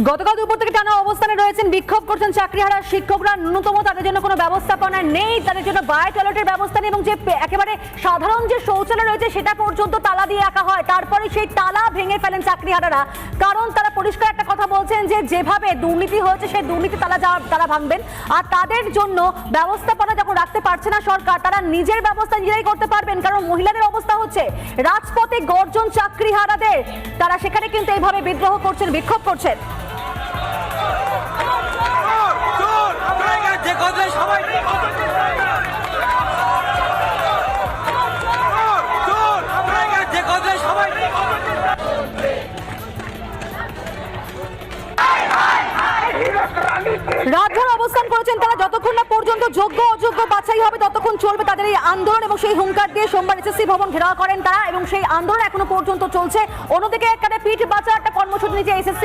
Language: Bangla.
গতকাল দুপুর থেকে টানা অবস্থানে রয়েছেন, বিক্ষোভ করছেন চাকরিহারা শিক্ষকরা। ন্যূনতম তাদের জন্য কোনো ব্যবস্থাপনা নেই, তাদের জন্য বায়ো টয়লেটের ব্যবস্থা নেই এবং যে একেবারে সাধারণ যে শৌচালয় রয়েছে সেটা পর্যন্ত তালা দিয়ে রাখা হয়। তারপরে সেই তালা ভেঙে ফেলেন চাকরিহারারা, কারণ তারা পরিষ্কার একটা কথা বলছেন যে যেভাবে দুর্নীতি হয়েছে সেই দুর্নীতি তারা ভাঙবেন। আর তাদের জন্য ব্যবস্থাপনা যখন রাখতে পারছে না সরকার, তারা নিজের ব্যবস্থা নিজেরাই করতে পারবেন। কারণ মহিলাদের অবস্থা হচ্ছে রাজপথে গর্জন চাকরিহারাদের, তারা সেখানে কিন্তু এইভাবে বিদ্রোহ করছেন, বিক্ষোভ করছেন। রাতভর অবস্থান করেছেন তারা, যতক্ষণ না পর্যন্ত যোগ্য অযোগ্য বাছাই হবে ততক্ষণ চলবে তাদের এই আন্দোলন। এবং সেই হুঙ্কার দিয়ে সোমবার এসএসসি ভবন ঘেরাও করেন তারা এবং সেই আন্দোলন এখনো পর্যন্ত চলছে। অন্যদিকে একটা পিঠ বাঁচা একটা কর্মসূচি নিয়ে এসএসসি